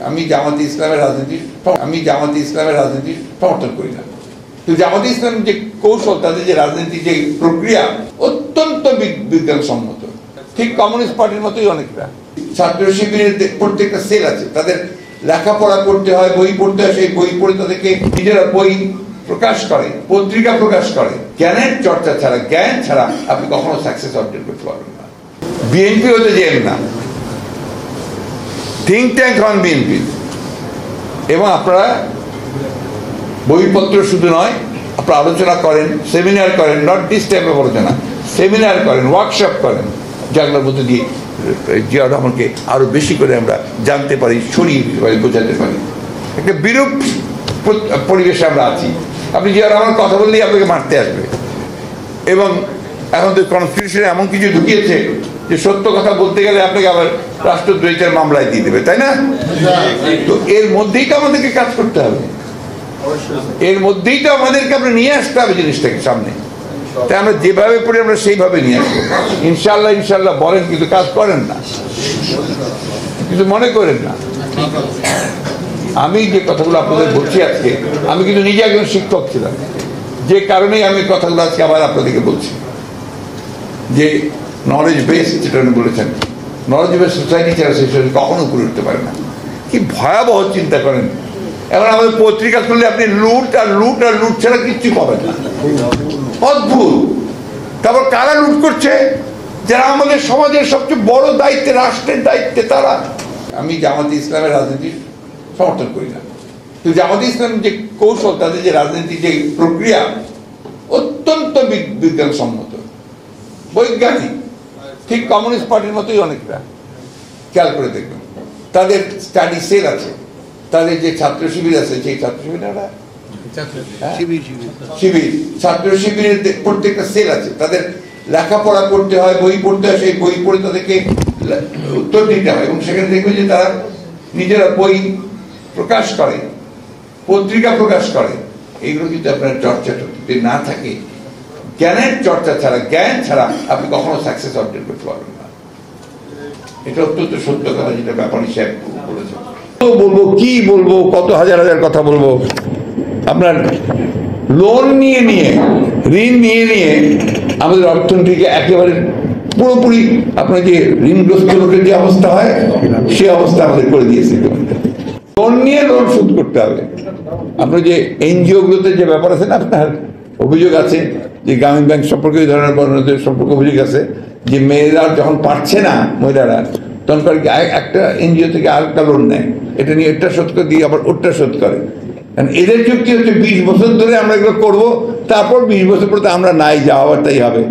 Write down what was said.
আমি জামাতে ইসলামের রাজনীতি সমর্থন করি না। তো জামাতে ইসলাম যে কৌশল, তাদের যে রাজনীতি যে প্রক্রিয়া অত্যন্ত বিজ্ঞানসম্মত, ঠিক কমিউনিস্ট পার্টির মতোই অনেকটা। ছাত্র শিবিরের প্রত্যেকটা সেল আছে, তাদের লেখাপড়া করতে হয়, বই পড়তে হয়, সেই বই পড়ে তাদেরকে নিজেরা বই প্রকাশ করে, পত্রিকা প্রকাশ করে। জ্ঞানের চর্চা ছাড়া, জ্ঞান ছাড়া আপনি কখনো সাকসেস অর্জন করতে পারবেন না। বিএনপি হতে যেন না, থিঙ্ক ট্যাঙ্ক হন বিএনপি। এবং আপনারা বইপত্র শুধু নয়, আপনারা আলোচনা করেন, সেমিনার করেন, নট দিস টাইপ অফ আলোচনা, সেমিনার করেন, ওয়ার্কশপ করেন, যেগুলোর মধ্যে দিয়ে জিয়া রহমানকে আরো বেশি করে আমরা জানতে পারি, ছড়িয়ে দিতে পারি, বোঝাতে পারি। একটা বিরূপ পরিবেশে আমরা আছি। আপনি জিয়া রহমান কথা বললেই আপনাকে মারতে আসবে। এবং এখন তো কনস্টিটিউশনে এমন কিছু ঢুকিয়েছে যে সত্য কথা বলতে গেলে আপনাকে আবার রাষ্ট্রদ্রোহিতার মামলায় দিয়ে দেবে, তাই না? তো এর মধ্যেই তো আমাদেরকে কাজ করতে হবে, এর মধ্যেই তো আমাদেরকে আমরা নিয়ে আসতে হবে জিনিসটাকে সামনে। তাই আমরা যেভাবে পড়ি আমরা সেইভাবে নিয়ে আসবো ইনশাল্লাহ। ইনশাল্লাহ বলেন, কিন্তু কাজ করেন না, কিছু মনে করেন না। আমি যে কথাগুলো আপনাদের বলছি আজকে, আমি কিন্তু নিজে একজন শিক্ষক ছিলাম, যে কারণেই আমি কথাগুলো আজকে আবার আপনাদেরকে বলছি। যে নলেজ বেস, যেটা উনি বলেছেন, নলেজ বেস সোসাইটি ছাড়া সেই সোসাইটি কখনো উপরে উঠতে পারে না। কি ভয়াবহ চিন্তা করেন। এখন আমাদের পত্রিকা খুললে আপনি লুট আর লুট আর লুট ছাড়া কিচ্ছু পাবেন না। অদ্ভুত। তারপর কারা লুট করছে? যারা আমাদের সমাজের সবচেয়ে বড় দায়িত্বে, রাষ্ট্রের দায়িত্বে, তারা। আমি জামাতে ইসলামের রাজনীতি সমর্থন করি না। তো জামাতে ইসলাম যে কৌশল, তাদের যে রাজনীতি যে প্রক্রিয়া অত্যন্ত বিজ্ঞানসম্মত, বৈজ্ঞানিক, ঠিক কমিউনিস্ট পার্টির মতোই অনেকটা। খেয়াল করে দেখবেন, তাদের স্টাডি সেল আছে, তাদের যে ছাত্র শিবির আছে, সেই ছাত্র শিবির ছাত্র শিবিরের প্রত্যেকটা সেল আছে, তাদের লেখাপড়া করতে হয়, বই পড়তে হয়, সেই বই পড়ে তাদেরকে উত্তর দিতে হয়। এবং সেখানে দেখবেন যে তারা নিজেরা বই প্রকাশ করে, পত্রিকা প্রকাশ করে। এইগুলো কিন্তু আপনার চর্চাটা যদি না থাকে, জ্ঞানের চর্চা ছাড়া, জ্ঞান ছাড়া আপনি কখনো সাকসেস অর্জন করতে পারবেন না। এটা অত্যন্ত সত্য কথা, যেটা ব্যাপারী সাহেব বলেছেন। বলবো কি বলবো, কত হাজার হাজার কথা বলবো। আপনার লোন নিয়ে ঋণ নিয়ে আমাদের অর্থনীতিকে একেবারে পুরোপুরি, আপনার যে ঋণগ্রস্ত লোকের যে অবস্থা হয়, সে অবস্থা আমাদের করে দিয়েছে। লোন নিয়ে লোন শোধ করতে হবে। আপনার যে এনজিও গুলোতে যে ব্যাপার আছে না, আপনার অভিযোগ আছে যে গ্রামীণ ব্যাংক সম্পর্কে এই ধরনের বর্ণনাদের সম্পর্কে অভিযোগ আছে যে মেয়েরা যখন পারছে না, মহিলারা তখন একটা এনজিও থেকে আরেকটা লোন নেয়, এটা নিয়ে এটা শোধ করে দিয়ে আবার ওটা শোধ করে। এদের যুক্তি হচ্ছে 20 বছর ধরে আমরা এগুলো করবো, তারপর 20 বছর পরে আমরা নাই, যাওয়ার তাই হবে।